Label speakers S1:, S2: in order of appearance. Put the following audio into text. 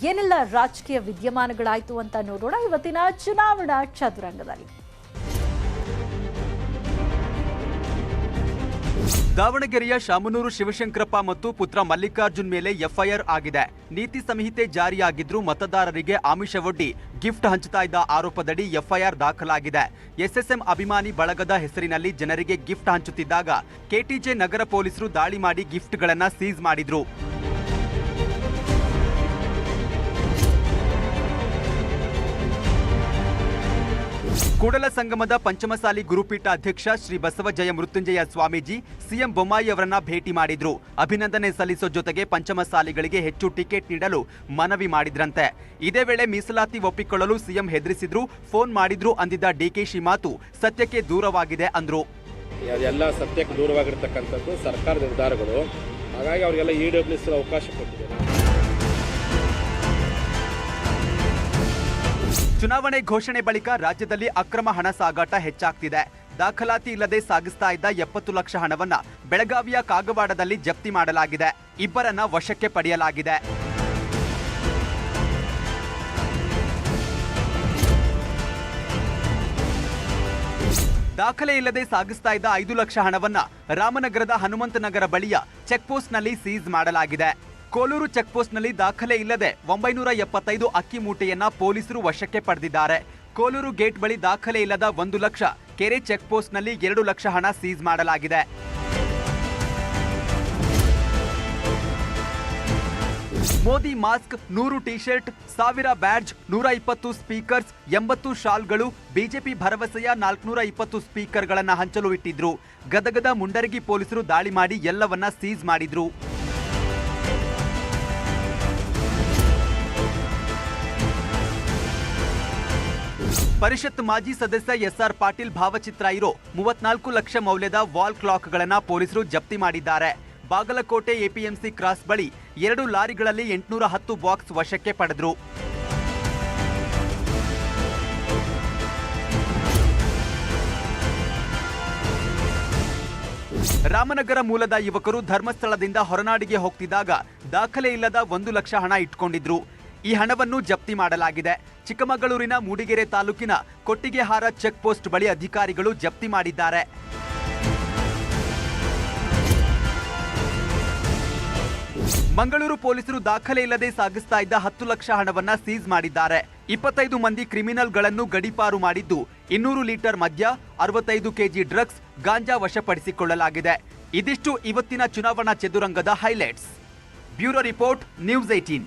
S1: ಏನೆಲ್ಲ ರಾಜಕೀಯ ವಿದ್ಯಮಾನಗಳಾಯಿತು ಅಂತ ನೋಡೋಣ ಇವತ್ತಿನ ಚುನಾವಣಾ ಚದುರಂಗದಲ್ಲಿ.
S2: ದಾವಣಗೆರೆಯ ಶಾಮನೂರು ಶಿವಶಂಕರಪ್ಪ ಮತ್ತು ಪುತ್ರ ಮಲ್ಲಿಕಾರ್ಜುನ್ ಮೇಲೆ ಎಫ್ಐಆರ್ ಆಗಿದೆ. ನೀತಿ ಸಂಹಿತೆ ಜಾರಿಯಾಗಿದ್ರೂ ಮತದಾರರಿಗೆ ಆಮಿಷವೊಡ್ಡಿ ಗಿಫ್ಟ್ ಹಂಚುತ್ತಾ ಇದ್ದ ಆರೋಪದಡಿ ಎಫ್ಐಆರ್ ದಾಖಲಾಗಿದೆ. ಎಸ್ಎಸ್ಎಂ ಅಭಿಮಾನಿ ಬಳಗದ ಹೆಸರಿನಲ್ಲಿ ಜನರಿಗೆ ಗಿಫ್ಟ್ ಹಂಚುತ್ತಿದ್ದಾಗ ಕೆಟಿಜೆ ನಗರ ಪೊಲೀಸರು ದಾಳಿ ಮಾಡಿ ಗಿಫ್ಟ್ಗಳನ್ನು ಸೀಸ್ ಮಾಡಿದ್ರು. ಕೂಡಲ ಸಂಗಮದ ಪಂಚಮಸಾಲಿ ಗುರುಪೀಠ ಅಧ್ಯಕ್ಷ ಶ್ರೀ ಬಸವಜಯ ಮೃತ್ಯುಂಜಯ ಸ್ವಾಮೀಜಿ ಸಿಎಂ ಬೊಮ್ಮಾಯಿ ಅವರನ್ನ ಭೇಟಿ ಮಾಡಿದ್ರು. ಅಭಿನಂದನೆ ಸಲ್ಲಿಸೋ ಜೊತೆಗೆ ಪಂಚಮಸಾಲಿಗಳಿಗೆ ಹೆಚ್ಚು ಟಿಕೆಟ್ ನೀಡಲು ಮನವಿ ಮಾಡಿದ್ರಂತೆ. ಇದೇ ವೇಳೆ ಮೀಸಲಾತಿ ಒಪ್ಪಿಕೊಳ್ಳಲು ಸಿಎಂ ಹೆದರಿಸಿದ್ರು, ಫೋನ್ ಮಾಡಿದ್ರು ಅಂದಿದ್ದ ಡಿಕೆಶಿ ಮಾತು ಸತ್ಯಕ್ಕೆ ದೂರವಾಗಿದೆ ಅಂದ್ರು.
S3: ಎಲ್ಲ ಸತ್ಯಕ್ಕೆ ದೂರವಾಗಿರ್ತಕ್ಕಂಥದ್ದು ಸರ್ಕಾರದ ನಿರ್ಧಾರಗಳು. ಹಾಗಾಗಿ ಅವರಿಗೆಲ್ಲ ಇಡಬ್ಲ್ಯೂಎಸ್ ಅವಕಾಶ ಕೊಟ್ಟಿದೆ.
S2: ಚುನಾವಣೆ ಘೋಷಣೆ ಬಳಿಕ ರಾಜ್ಯದಲ್ಲಿ ಅಕ್ರಮ ಹಣ ಸಾಗಾಟ ಹೆಚ್ಚಾಗ್ತಿದೆ. ದಾಖಲಾತಿ ಇಲ್ಲದೆ ಸಾಗಿಸ್ತಾ ಇದ್ದ 70 ಲಕ್ಷ ಹಣವನ್ನ ಬೆಳಗಾವಿಯ ಕಾಗವಾಡದಲ್ಲಿ ಜಪ್ತಿ ಮಾಡಲಾಗಿದೆ. ಇಬ್ಬರನ್ನ ವಶಕ್ಕೆ ಪಡೆಯಲಾಗಿದೆ. ದಾಖಲೆ ಇಲ್ಲದೆ ಸಾಗಿಸ್ತಾ ಇದ್ದ 5 ಲಕ್ಷ ಹಣವನ್ನ ರಾಮನಗರದ ಹನುಮಂತನಗರ ಬಳಿಯ ಚೆಕ್ಪೋಸ್ಟ್ನಲ್ಲಿ ಸೀಸ್ ಮಾಡಲಾಗಿದೆ. ಕೋಲೂರು ಚೆಕ್ಪೋಸ್ಟ್ನಲ್ಲಿ ದಾಖಲೆ ಇಲ್ಲದೆ 975 ಅಕ್ಕಿ ಮೂಟೆಯನ್ನ ಪೊಲೀಸರು ವಶಕ್ಕೆ ಪಡೆದಿದ್ದಾರೆ. ಕೋಲೂರು ಗೇಟ್ ಬಳಿ ದಾಖಲೆ ಇಲ್ಲದ 1 ಲಕ್ಷ, ಕೆರೆ ಚೆಕ್ಪೋಸ್ಟ್ನಲ್ಲಿ 2 ಲಕ್ಷ ಹಣ ಸೀಸ್ ಮಾಡಲಾಗಿದೆ. Modi mask, 100 T shirt, 1000 badge, 120 speakers, 80 ಶಾಲ್ಗಳು, ಬಿಜೆಪಿ ಭರವಸೆಯ 420 ಸ್ಪೀಕರ್ಗಳನ್ನು ಹಂಚಲು ಇಟ್ಟಿದ್ರು. ಗದಗದ ಮುಂಡರಗಿ ಪೊಲೀಸರು ದಾಳಿ ಮಾಡಿ ಎಲ್ಲವನ್ನ ಸೀಸ್ ಮಾಡಿದ್ರು. ಪರಿಷತ್ ಮಾಜಿ ಸದಸ್ಯ ಎಸ್ಆರ್ ಪಾಟೀಲ್ ಭಾವಚಿತ್ರ ಇರೋ 34 ಲಕ್ಷ ಮೌಲ್ಯದ ವಾಲ್ ಕ್ಲಾಕ್ಗಳನ್ನು ಪೊಲೀಸರು ಜಪ್ತಿ ಮಾಡಿದ್ದಾರೆ. ಬಾಗಲಕೋಟೆ ಎಪಿಎಂಸಿ ಕ್ರಾಸ್ ಬಳಿ 2 ಲಾರಿಗಳಲ್ಲಿ 810 ಬಾಕ್ಸ್ ವಶಕ್ಕೆ ಪಡೆದ್ರು. ರಾಮನಗರ ಮೂಲದ ಯುವಕರು ಧರ್ಮಸ್ಥಳದಿಂದ ಹೊರನಾಡಿಗೆ ಹೋಗ್ತಿದ್ದಾಗ ದಾಖಲೆ ಇಲ್ಲದ 1 ಲಕ್ಷ ಹಣ ಇಟ್ಕೊಂಡಿದ್ರು. ಈ ಹಣವನ್ನು ಜಪ್ತಿ ಮಾಡಲಾಗಿದೆ. ಚಿಕ್ಕಮಗಳೂರಿನ ಮೂಡಿಗೆರೆ ತಾಲೂಕಿನ ಕೊಟ್ಟಿಗೆಹಾರ ಚೆಕ್ ಪೋಸ್ಟ್ ಬಳಿ ಅಧಿಕಾರಿಗಳು ಜಪ್ತಿ ಮಾಡಿದ್ದಾರೆ. ಮಂಗಳೂರು ಪೊಲೀಸರು ದಾಖಲೆ ಇಲ್ಲದೆ ಸಾಗಿಸ್ತಾ ಇದ್ದ 10 ಲಕ್ಷ ಹಣವನ್ನ ಸೀಸ್ ಮಾಡಿದ್ದಾರೆ. 25 ಮಂದಿ ಕ್ರಿಮಿನಲ್ಗಳನ್ನು ಗಡೀಪಾರು ಮಾಡಿದ್ದು 200 ಲೀಟರ್ ಮದ್ಯ, 65 ಕೆಜಿ ಡ್ರಗ್ಸ್, ಗಾಂಜಾ ವಶಪಡಿಸಿಕೊಳ್ಳಲಾಗಿದೆ. ಇದಿಷ್ಟು ಇವತ್ತಿನ ಚುನಾವಣಾ ಚದುರಂಗದ ಹೈಲೈಟ್ಸ್. Bureau report, news 18.